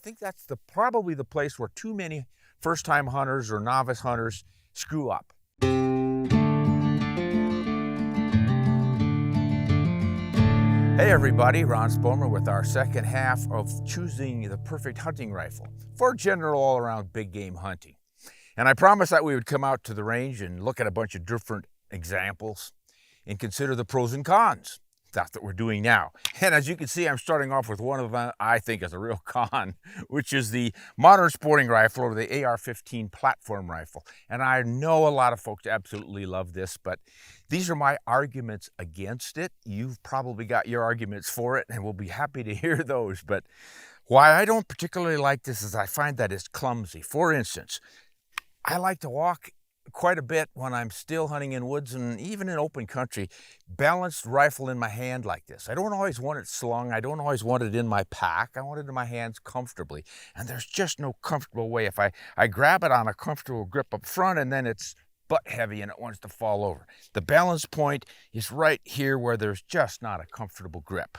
think that's probably the place where too many first-time hunters or novice hunters screw up. Hey everybody, Ron Spomer with our second half of choosing the perfect hunting rifle for general all-around big game hunting. And I promised that we would come out to the range and look at a bunch of different examples and consider the pros and cons. That's what we're doing now. And as you can see, I'm starting off with one of them I think is a real con, which is the modern sporting rifle, or the AR-15 platform rifle. And I know a lot of folks absolutely love this, but these are my arguments against it. You've probably got your arguments for it, and we'll be happy to hear those. But why I don't particularly like this is I find that it's clumsy. For instance, I like to walk quite a bit when I'm still hunting in woods and even in open country, balanced rifle in my hand like this. I don't always want it slung. I don't always want it in my pack. I want it in my hands comfortably. And there's just no comfortable way. If I grab it on a comfortable grip up front and then it's butt heavy and it wants to fall over. The balance point is right here where there's just not a comfortable grip.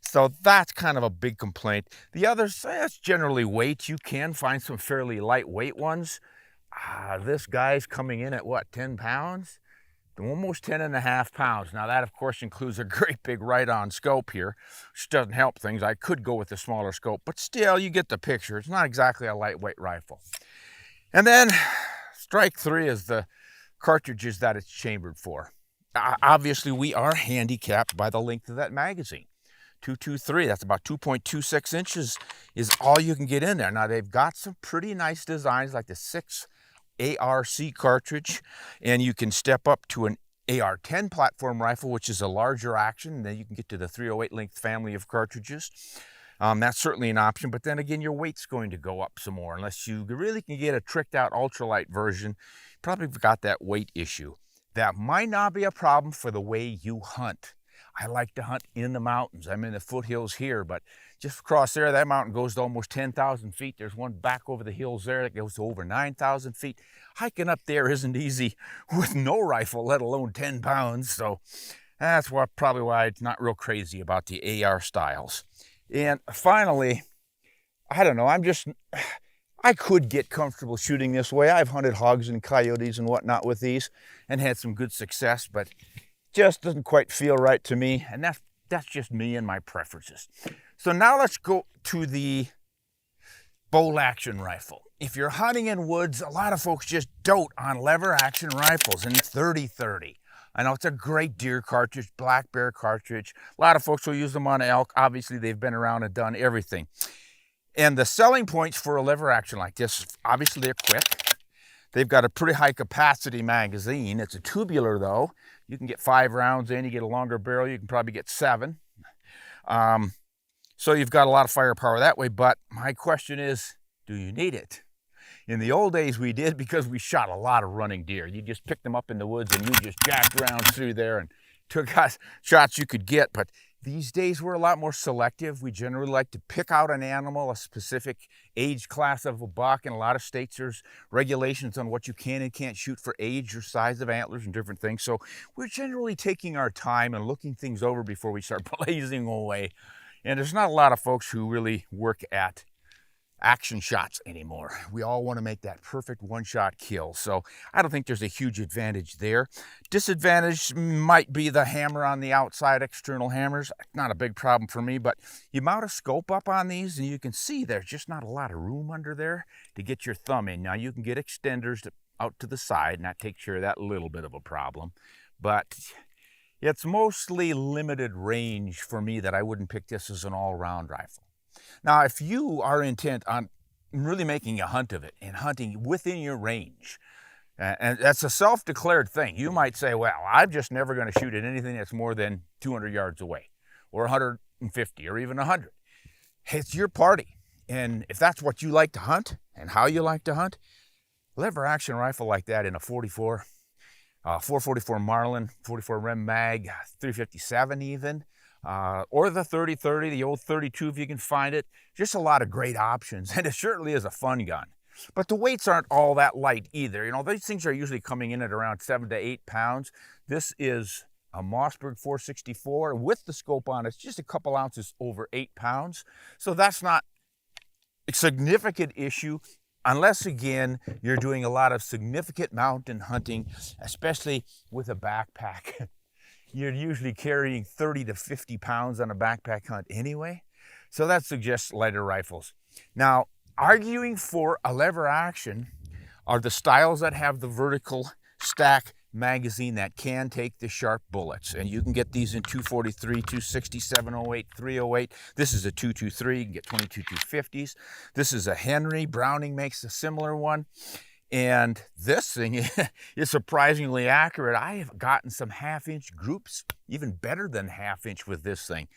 So that's kind of a big complaint. The other, that's generally weight. You can find some fairly lightweight ones. This guy's coming in at what, 10 pounds? Almost 10.5 pounds. Now that of course includes a great big right-on scope here, which doesn't help things. I could go with a smaller scope, but still you get the picture. It's not exactly a lightweight rifle. And then strike three is the cartridges that it's chambered for. Obviously we are handicapped by the length of that magazine. 223, that's about 2.26 inches is all you can get in there. Now they've got some pretty nice designs like the 6 ARC cartridge, and you can step up to an AR-10 platform rifle, which is a larger action, and then you can get to the 308 length family of cartridges. That's certainly an option, but then again, your weight's going to go up some more. Unless you really can get a tricked out ultralight version, probably got that weight issue. That might not be a problem for the way you hunt. I like to hunt in the mountains. I'm in the foothills here, but just across there, that mountain goes to almost 10,000 feet. There's one back over the hills there that goes to over 9,000 feet. Hiking up there isn't easy with no rifle, let alone 10 pounds. So that's probably why I'm not real crazy about the AR styles. And finally, I don't know, I could get comfortable shooting this way. I've hunted hogs and coyotes and whatnot with these and had some good success, but just doesn't quite feel right to me, and that's just me and my preferences. So now let's go to the bolt action rifle. If you're hunting in woods, a lot of folks just dote on lever action rifles and 30-30. I know it's a great deer cartridge, black bear cartridge. A lot of folks will use them on elk. Obviously, they've been around and done everything. And the selling points for a lever action like this, obviously they're quick. They've got a pretty high capacity magazine. It's a tubular though. You can get 5 rounds in, you get a longer barrel, you can probably get 7. So you've got a lot of firepower that way, but my question is, do you need it? In the old days we did, because we shot a lot of running deer. You just picked them up in the woods and you just jacked rounds through there and took shots you could get, but these days we're a lot more selective. We generally like to pick out an animal, a specific age class of a buck. In a lot of states there's regulations on what you can and can't shoot for age or size of antlers and different things. So we're generally taking our time and looking things over before we start blazing away. And there's not a lot of folks who really work at action shots anymore. We all want to make that perfect one-shot kill. So I don't think there's a huge advantage there. Disadvantage might be the hammer on the outside, external hammers. Not a big problem for me, but you mount a scope up on these and you can see there's just not a lot of room under there to get your thumb in. Now you can get extenders out to the side and that takes care of that little bit of a problem, but it's mostly limited range for me that I wouldn't pick this as an all-round rifle. Now, if you are intent on really making a hunt of it and hunting within your range, and that's a self-declared thing, you might say, well, I'm just never going to shoot at anything that's more than 200 yards away, or 150, or even 100. It's your party. And if that's what you like to hunt and how you like to hunt, lever action rifle like that in a 444 Marlin, 44 Rem Mag, 357 even, or the 30-30, the old 32 if you can find it. Just a lot of great options, and it certainly is a fun gun. But the weights aren't all that light either. You know, these things are usually coming in at around 7 to 8 pounds. This is a Mossberg 464 with the scope on. It's just a couple ounces over 8 pounds. So that's not significant issue unless, again, you're doing a lot of significant mountain hunting, especially with a backpack. You're usually carrying 30 to 50 pounds on a backpack hunt anyway, so that suggests lighter rifles. Now, arguing for a lever action are the styles that have the vertical stack magazine that can take the sharp bullets, and you can get these in 243, 260, 708, 308. This is a 223. You can get 22 250s. This is a Henry. Browning makes a similar one, and this thing is surprisingly accurate. I have gotten some half-inch groups, even better than half-inch with this thing.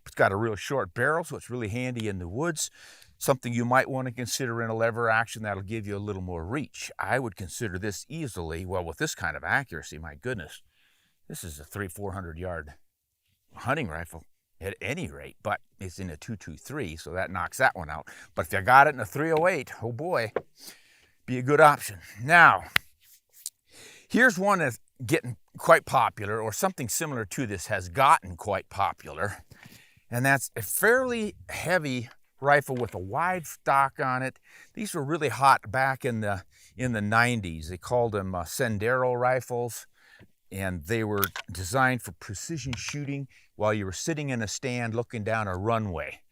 It's got a real short barrel, so it's really handy in the woods. Something you might want to consider in a lever action that'll give you a little more reach. I would consider this easily, well, with this kind of accuracy, my goodness, this is a 300-400 yard hunting rifle at any rate, but it's in a 223, so that knocks that one out. But if you got it in a 308, oh boy, be a good option. Now, here's one that's getting quite popular, or something similar to this has gotten quite popular, and that's a fairly heavy rifle with a wide stock on it. These were really hot back in the 90s. They called them Sendero rifles, and they were designed for precision shooting while you were sitting in a stand looking down a runway.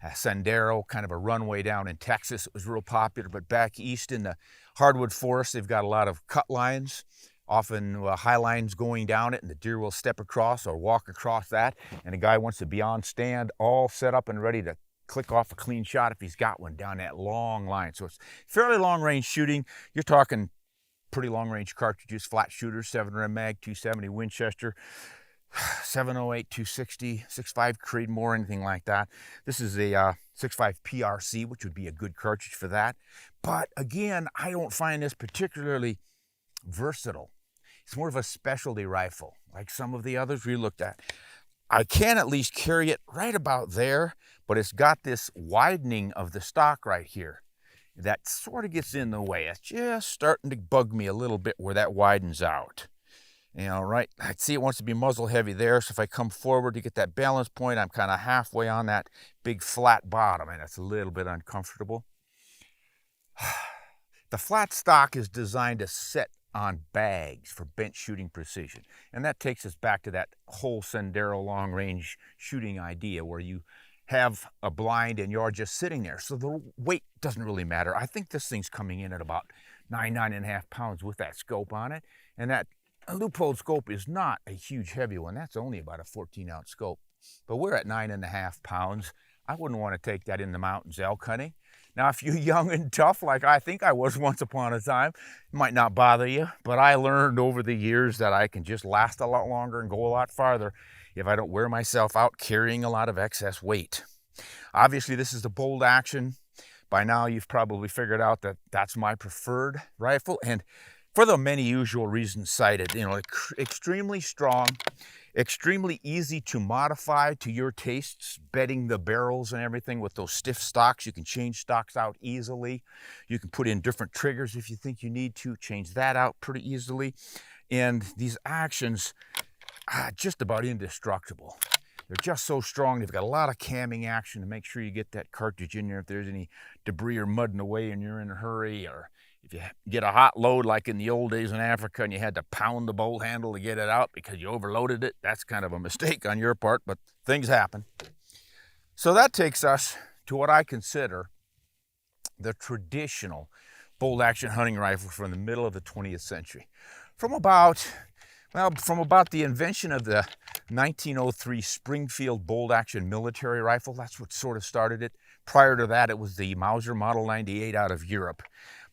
Sendero, kind of a runway down in Texas, it was real popular, but back east in the hardwood forest, they've got a lot of cut lines, often high lines going down it, and the deer will step across or walk across that, and a guy wants to be on stand, all set up and ready to click off a clean shot if he's got one down that long line. So it's fairly long range shooting. You're talking pretty long range cartridges, flat shooters, 7 mag, 270 Winchester, 708, 260, 6.5 Creedmoor, anything like that. This is a 6.5 PRC, which would be a good cartridge for that. But again, I don't find this particularly versatile. It's more of a specialty rifle, like some of the others we looked at. I can at least carry it right about there, but it's got this widening of the stock right here that sort of gets in the way. It's just starting to bug me a little bit where that widens out. You know, right? I see it wants to be muzzle heavy there, so if I come forward to get that balance point, I'm kind of halfway on that big flat bottom, and it's a little bit uncomfortable. The flat stock is designed to set on bags for bench shooting precision. And that takes us back to that whole Sendero long range shooting idea where you have a blind and you're just sitting there. So the weight doesn't really matter. I think this thing's coming in at about 9.5 pounds with that scope on it. And that loophole scope is not a huge heavy one. That's only about a 14-ounce scope. But we're at 9.5 pounds. I wouldn't want to take that in the mountains elk hunting. Now, if you're young and tough, like I think I was once upon a time, it might not bother you, but I learned over the years that I can just last a lot longer and go a lot farther if I don't wear myself out carrying a lot of excess weight. Obviously, this is the bolt action. By now, you've probably figured out that that's my preferred rifle, and for the many usual reasons cited, you know, extremely strong, extremely easy to modify to your tastes, bedding the barrels and everything with those stiff stocks. You can change stocks out easily. You can put in different triggers if you think you need to, change that out pretty easily. And these actions are just about indestructible. They're just so strong. They've got a lot of camming action to make sure you get that cartridge in there if there's any debris or mud in the way and you're in a hurry, or if you get a hot load like in the old days in Africa and you had to pound the bolt handle to get it out because you overloaded it, that's kind of a mistake on your part, but things happen. So that takes us to what I consider the traditional bolt action hunting rifle from the middle of the 20th century. From about the invention of the 1903 Springfield bolt action military rifle, that's what sort of started it. Prior to that, it was the Mauser Model 98 out of Europe.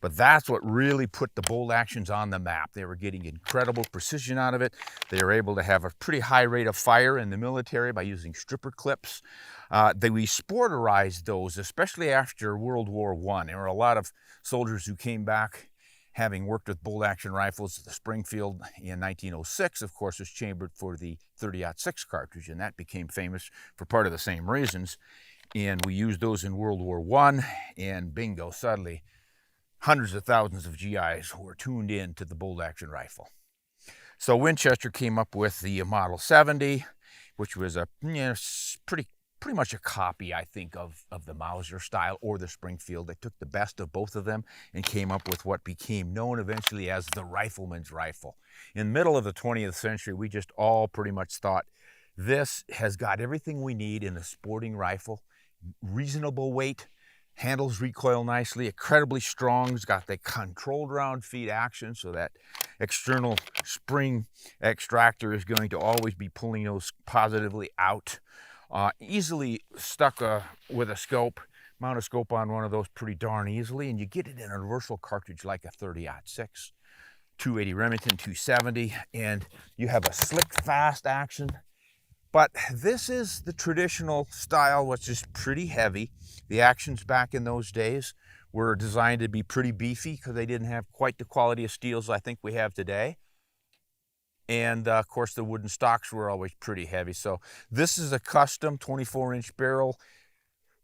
But that's what really put the bolt actions on the map. They were getting incredible precision out of it. They were able to have a pretty high rate of fire in the military by using stripper clips. We sporterized those, especially after World War I. There were a lot of soldiers who came back having worked with bolt action rifles. The Springfield in 1906, of course, was chambered for the 30-06 cartridge, and that became famous for part of the same reasons. And we used those in World War I, and bingo, suddenly hundreds of thousands of GIs were tuned in to the bolt action rifle. So Winchester came up with the Model 70, which was a pretty pretty much a copy, I think, of the Mauser style or the Springfield. They took the best of both of them and came up with what became known eventually as the rifleman's rifle. In the middle of the 20th century, we just all pretty much thought, this has got everything we need in a sporting rifle. Reasonable weight, handles recoil nicely, incredibly strong. It's got the controlled round feed action, so that external spring extractor is going to always be pulling those positively out. Easily stuck with a scope, mount a scope on one of those pretty darn easily, and you get it in a universal cartridge like a 30-06, 280 Remington 270, and you have a slick, fast action. But this is the traditional style, which is pretty heavy. The actions back in those days were designed to be pretty beefy because they didn't have quite the quality of steels I think we have today. And of course, the wooden stocks were always pretty heavy. So this is a custom 24-inch barrel,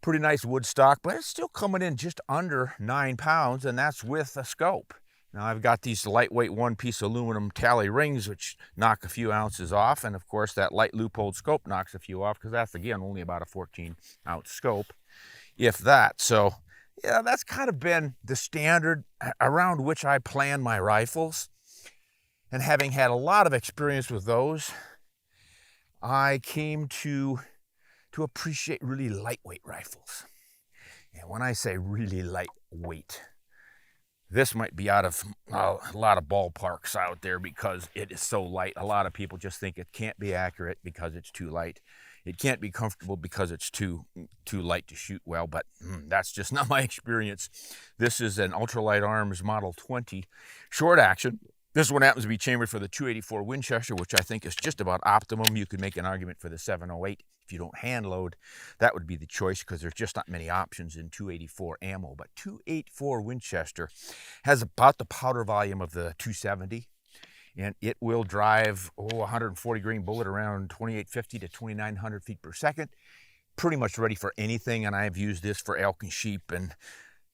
pretty nice wood stock, but it's still coming in just under 9 pounds, and that's with a scope. Now I've got these lightweight one-piece aluminum tally rings, which knock a few ounces off. And of course, that light loop-holed scope knocks a few off because that's, again, only about a 14-ounce scope, if that. So yeah, that's kind of been the standard around which I plan my rifles. And having had a lot of experience with those, I came to appreciate really lightweight rifles. And when I say really lightweight, this might be out of a lot of ballparks out there because it is so light. A lot of people just think it can't be accurate because it's too light. It can't be comfortable because it's too light to shoot well, but that's just not my experience. This is an Ultralight Arms Model 20 short action. This one happens to be chambered for the 284 Winchester, which I think is just about optimum. You could make an argument for the 708. If you don't hand load, that would be the choice because there's just not many options in 284 ammo. But 284 Winchester has about the powder volume of the 270, and it will drive 140 grain bullet around 2850 to 2900 feet per second. Pretty much ready for anything, and I've used this for elk and sheep, and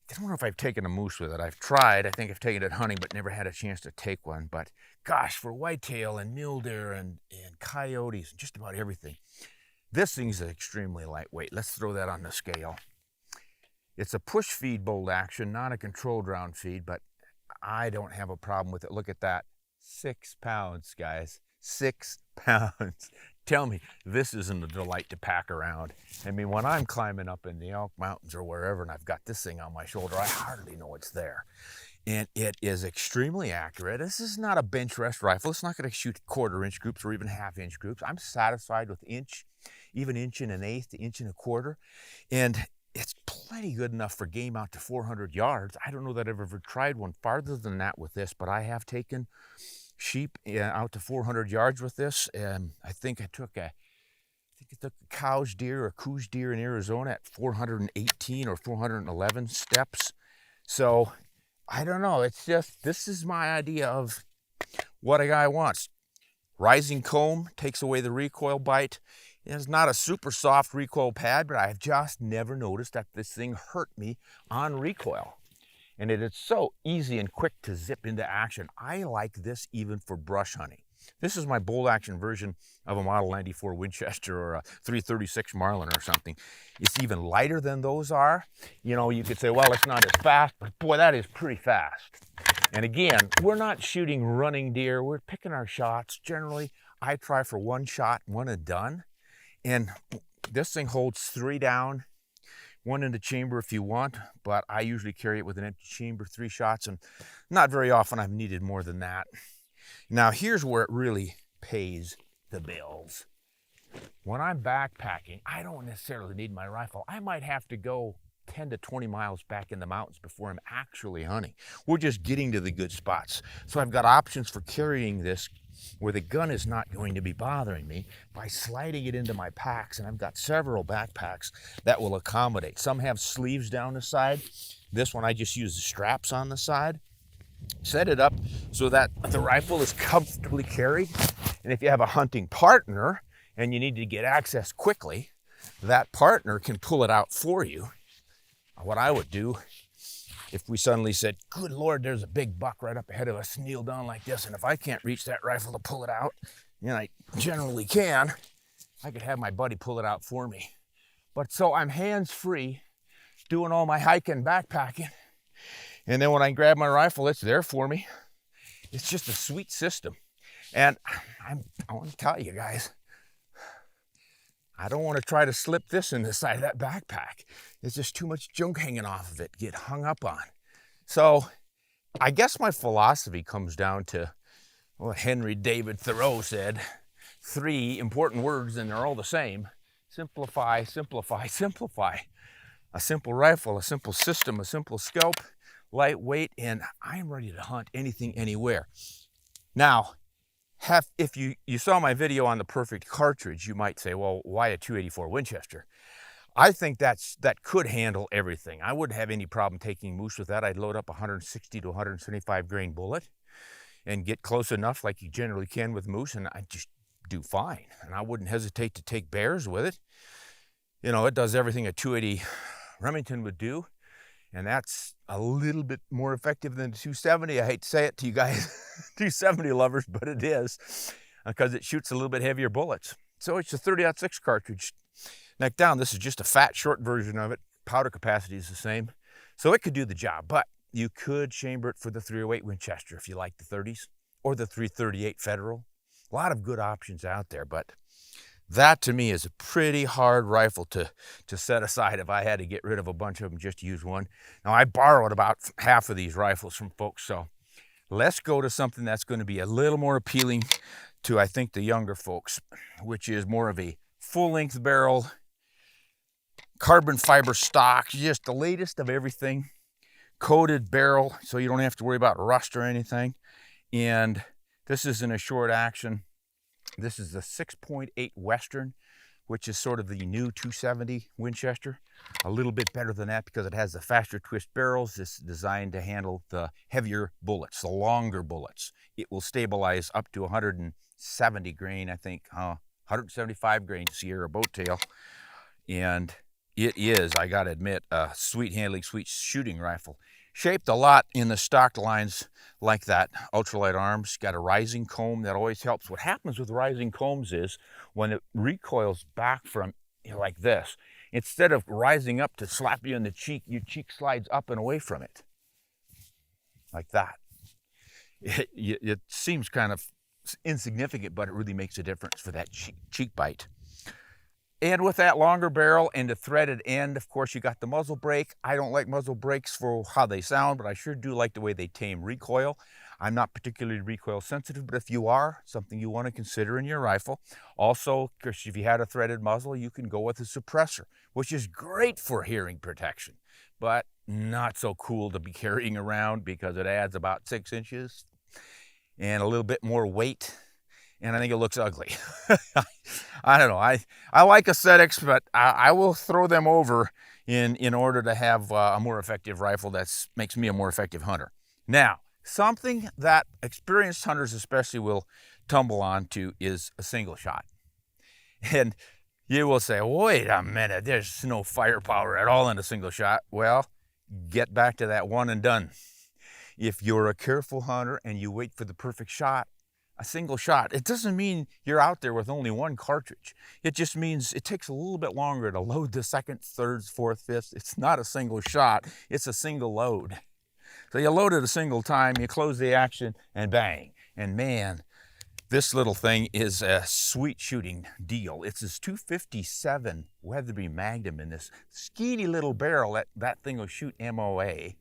I don't know if I've taken a moose with it. I've tried. I think I've taken it hunting, but never had a chance to take one. But gosh, for whitetail and mule deer and coyotes and just about everything, this thing's extremely lightweight. Let's throw that on the scale. It's a push feed bolt action, not a controlled round feed, but I don't have a problem with it. Look at that. 6 pounds, guys. 6 pounds. Tell me, this isn't a delight to pack around. I mean, when I'm climbing up in the Elk Mountains or wherever and I've got this thing on my shoulder, I hardly know it's there. And it is extremely accurate. This is not a bench rest rifle. It's not going to shoot 1/4-inch groups or even 1/2-inch groups. I'm satisfied with inch, even 1 1/8 to 1 1/4. And it's plenty good enough for game out to 400 yards. I don't know that I've ever tried one farther than that with this, but I have taken sheep out to 400 yards with this. I think I took a cow's deer or coos deer in Arizona at 418 or 411 steps. So I don't know. It's just, this is my idea of what a guy wants. Rising comb takes away the recoil bite. It's not a super soft recoil pad, but I've just never noticed that this thing hurt me on recoil. And it is so easy and quick to zip into action. I like this even for brush hunting. This is my bolt action version of a Model 94 Winchester or a 336 Marlin or something. It's even lighter than those are. You know, you could say, well, it's not as fast, but boy, that is pretty fast. And again, we're not shooting running deer. We're picking our shots. Generally, I try for one shot, one and done. And this thing holds 3 down, 1 in the chamber if you want, but I usually carry it with an empty chamber, 3 shots, and not very often I've needed more than that. Now, here's where it really pays the bills. When I'm backpacking, I don't necessarily need my rifle. I might have to go 10 to 20 miles back in the mountains before I'm actually hunting. We're just getting to the good spots. So I've got options for carrying this where the gun is not going to be bothering me by sliding it into my packs. And I've got several backpacks that will accommodate. Some have sleeves down the side. This one, I just use the straps on the side. Set it up so that the rifle is comfortably carried. And if you have a hunting partner and you need to get access quickly, that partner can pull it out for you. What I would do if we suddenly said, good Lord, there's a big buck right up ahead of us, kneel down like this, and if I can't reach that rifle to pull it out, and I generally can, I could have my buddy pull it out for me. But so I'm hands-free, doing all my hiking, backpacking. And then when I grab my rifle, it's there for me. It's just a sweet system. And I want to tell you guys, I don't want to try to slip this in the side of that backpack. There's just too much junk hanging off of it, get hung up on. So I guess my philosophy comes down to what Henry David Thoreau said, 3 important words, and they're all the same. Simplify, simplify, simplify. A simple rifle, a simple system, a simple scope, lightweight, and I'm ready to hunt anything, anywhere. Now, if you saw my video on the perfect cartridge, you might say, well, why a 284 Winchester? I think that could handle everything. I wouldn't have any problem taking moose with that. I'd load up 160 to 175 grain bullet and get close enough like you generally can with moose, and I'd just do fine. And I wouldn't hesitate to take bears with it. You know, it does everything a 280 Remington would do, and that's a little bit more effective than the 270. I hate to say it to you guys, 270 lovers, but it is, because it shoots a little bit heavier bullets. So it's a 30-06 cartridge. Neck down, this is just a fat, short version of it. Powder capacity is the same. So it could do the job, but you could chamber it for the 308 Winchester if you like the 30s, or the 338 Federal. A lot of good options out there, but that to me is a pretty hard rifle to set aside if I had to get rid of a bunch of them just to use one. Now, I borrowed about half of these rifles from folks, so let's go to something that's going to be a little more appealing to, I think, the younger folks, which is more of a full-length barrel, carbon fiber stock, just the latest of everything, coated barrel, so you don't have to worry about rust or anything. And this isn't a short action. This is the 6.8 Western, which is sort of the new 270 Winchester. A little bit better than that because it has the faster twist barrels. This is designed to handle the heavier bullets, the longer bullets. It will stabilize up to 170 grain, I think, 175 grain Sierra boat tail. And it is, I gotta admit, a sweet handling, sweet shooting rifle. Shaped a lot in the stock lines like that. Ultralight arms, got a rising comb that always helps. What happens with rising combs is when it recoils back from, like this, instead of rising up to slap you in the cheek, your cheek slides up and away from it. Like that. It seems kind of insignificant, but it really makes a difference for that cheek bite. And with that longer barrel and the threaded end, of course, you got the muzzle brake. I don't like muzzle brakes for how they sound, but I sure do like the way they tame recoil. I'm not particularly recoil sensitive, but if you are, something you want to consider in your rifle. Also, because if you had a threaded muzzle, you can go with a suppressor, which is great for hearing protection, but not so cool to be carrying around because it adds about 6 inches and a little bit more weight. And I think it looks ugly. I don't know. I like aesthetics, but I will throw them over in order to have a more effective rifle that makes me a more effective hunter. Now, something that experienced hunters especially will tumble onto is a single shot. And you will say, wait a minute, there's no firepower at all in a single shot. Well, get back to that one and done. If you're a careful hunter and you wait for the perfect shot, a single shot, it doesn't mean you're out there with only one cartridge. It just means it takes a little bit longer to load the second, third, fourth, fifth. It's not a single shot, it's a single load. So you load it a single time, you close the action, and bang. And man, this little thing is a sweet shooting deal. It's this 257 Weatherby Magnum in this skeety little barrel. That thing will shoot MOA.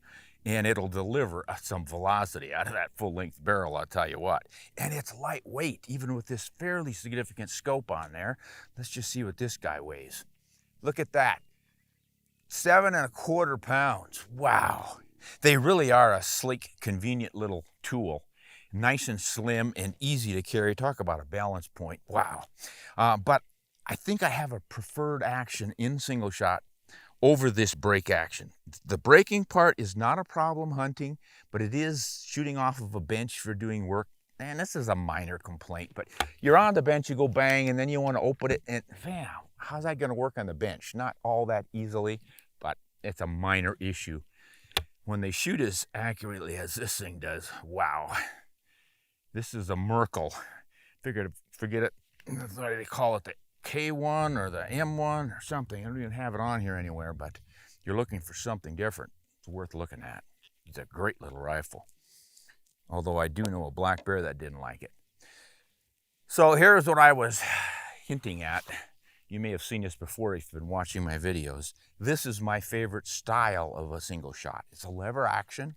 And it'll deliver some velocity out of that full-length barrel, I'll tell you what. And it's lightweight, even with this fairly significant scope on there. Let's just see what this guy weighs. Look at that, 7¼ pounds. Wow. They really are a sleek, convenient little tool. Nice and slim and easy to carry. Talk about a balance point. Wow. But I think I have a preferred action in single shot over this break action. The braking part is not a problem hunting, but it is shooting off of a bench for doing work. And this is a minor complaint, but you're on the bench, you go bang, and then you want to open it, and bam, how's that going to work on the bench? Not all that easily, but it's a minor issue. When they shoot as accurately as this thing does, wow. This is a Merkel. Forget it. What do they call it? The K1 or the M1 or something. I don't even have it on here anywhere, but you're looking for something different, it's worth looking at. It's a great little rifle. Although I do know a black bear that didn't like it. So here's what I was hinting at. You may have seen this before if you've been watching my videos. This is my favorite style of a single shot. It's a lever action,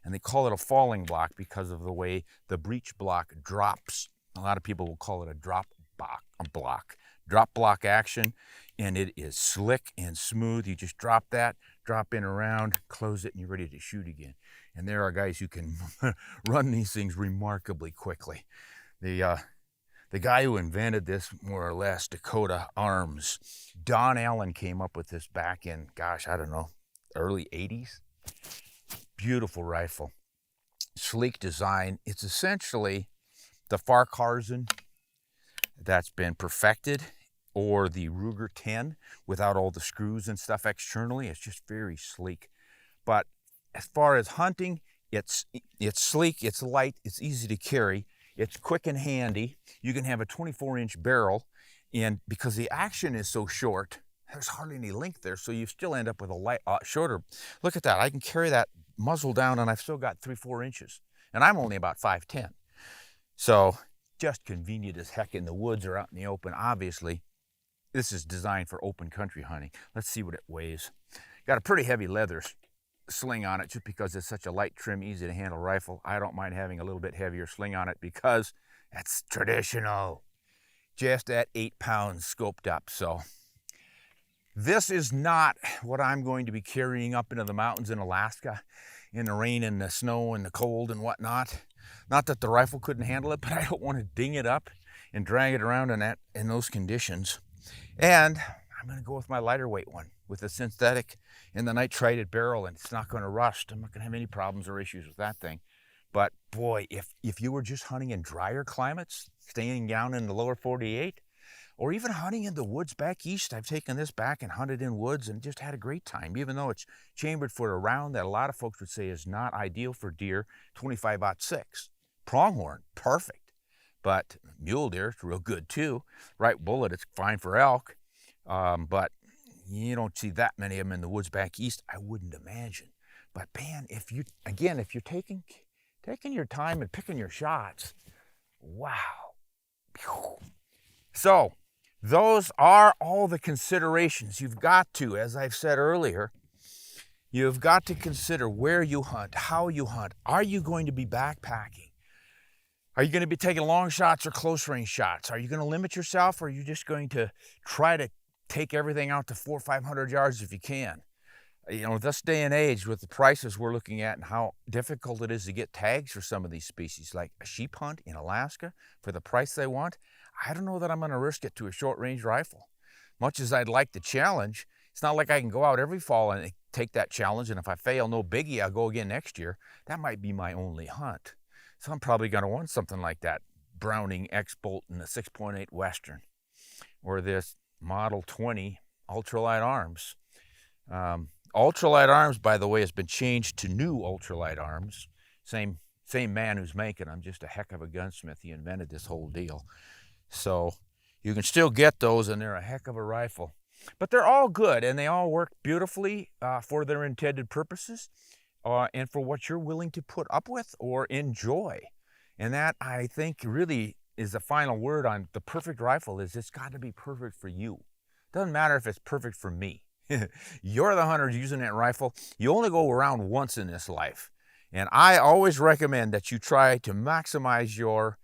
and they call it a falling block because of the way the breech block drops. A lot of people will call it a drop block action, and it is slick and smooth. You just drop that, drop in around, close it, and you're ready to shoot again. And there are guys who can run these things remarkably quickly. The guy who invented this, more or less, Dakota Arms, Don Allen came up with this back in, gosh, I don't know, early 80s. Beautiful rifle. Sleek design. It's essentially the Farcarzon that's been perfected, or the Ruger 10 without all the screws and stuff externally. It's just very sleek. But as far as hunting, it's sleek, it's light, it's easy to carry. It's quick and handy. You can have a 24-inch barrel, and because the action is so short, there's hardly any length there, so you still end up with a light, shorter. Look at that. I can carry that muzzle down, and I've still got 3-4 inches, and I'm only about 5'10". So just convenient as heck in the woods or out in the open. Obviously, this is designed for open country hunting. Let's see what it weighs. Got a pretty heavy leather sling on it just because it's such a light, trim, easy to handle rifle. I don't mind having a little bit heavier sling on it because that's traditional. Just at 8 pounds scoped up. So this is not what I'm going to be carrying up into the mountains in Alaska in the rain and the snow and the cold and whatnot. Not that the rifle couldn't handle it, but I don't want to ding it up and drag it around in those conditions. And I'm going to go with my lighter weight one with a synthetic and the nitrided barrel, and it's not going to rust. I'm not going to have any problems or issues with that thing. But boy, if you were just hunting in drier climates, staying down in the lower 48, or even hunting in the woods back east, I've taken this back and hunted in woods and just had a great time, even though it's chambered for a round that a lot of folks would say is not ideal for deer, 25-06. Pronghorn, perfect. But mule deer, it's real good too. Right bullet, it's fine for elk. But you don't see that many of them in the woods back east, I wouldn't imagine. But man, if you're taking your time and picking your shots, wow. So those are all the considerations. You've got to, as I've said earlier, you've got to consider where you hunt, how you hunt. Are you going to be backpacking? Are you going to be taking long shots or close range shots? Are you going to limit yourself, or are you just going to try to take everything out to 400 or 500 yards if you can? You know, this day and age with the prices we're looking at and how difficult it is to get tags for some of these species, like a sheep hunt in Alaska for the price they want, I don't know that I'm going to risk it to a short range rifle. Much as I'd like the challenge, it's not like I can go out every fall and take that challenge, and if I fail, no biggie, I'll go again next year. That might be my only hunt. So I'm probably going to want something like that Browning X-Bolt in the 6.8 Western, or this Model 20 Ultralight Arms. Ultralight Arms, by the way, has been changed to new Ultralight Arms. Same man who's making them, just a heck of a gunsmith. He invented this whole deal. So you can still get those, and they're a heck of a rifle. But they're all good, and they all work beautifully for their intended purposes and for what you're willing to put up with or enjoy. And that, I think, really is the final word on the perfect rifle. Is it's got to be perfect for you. Doesn't matter if it's perfect for me. You're the hunter using that rifle. You only go around once in this life. And I always recommend that you try to maximize your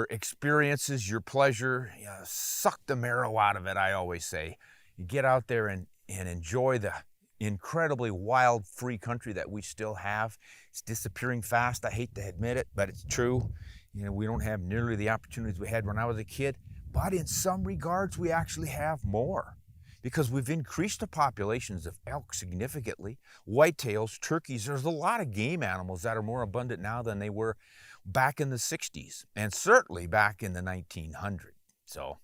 experiences, your pleasure. Suck the marrow out of it, I always say. You get out there and enjoy the incredibly wild, free country that we still have. It's disappearing fast. I hate to admit it, but it's true. You know, we don't have nearly the opportunities we had when I was a kid, but in some regards, we actually have more because we've increased the populations of elk significantly, whitetails, turkeys. There's a lot of game animals that are more abundant now than they were back in the 60s, and certainly back in the 1900s. So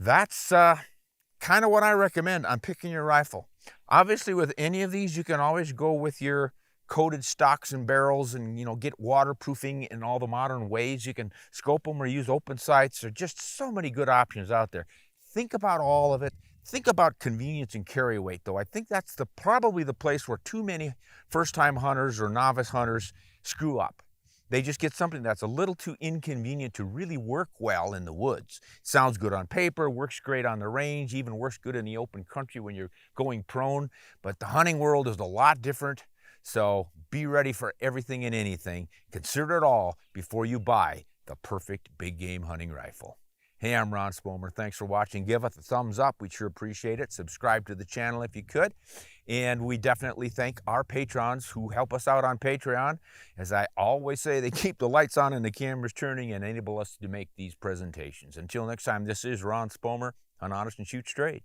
that's kind of what I recommend on picking your rifle. Obviously, with any of these, you can always go with your coated stocks and barrels and, get waterproofing in all the modern ways. You can scope them or use open sights. There are just so many good options out there. Think about all of it. Think about convenience and carry weight, though. I think that's probably the place where too many first-time hunters or novice hunters screw up. They just get something that's a little too inconvenient to really work well in the woods. Sounds good on paper, works great on the range, even works good in the open country when you're going prone. But the hunting world is a lot different. So be ready for everything and anything. Consider it all before you buy the perfect big game hunting rifle. Hey, I'm Ron Spomer. Thanks for watching. Give us a thumbs up. We'd sure appreciate it. Subscribe to the channel if you could. And we definitely thank our patrons who help us out on Patreon. As I always say, they keep the lights on and the cameras turning and enable us to make these presentations. Until next time, this is Ron Spomer. Hunt honest and shoot straight.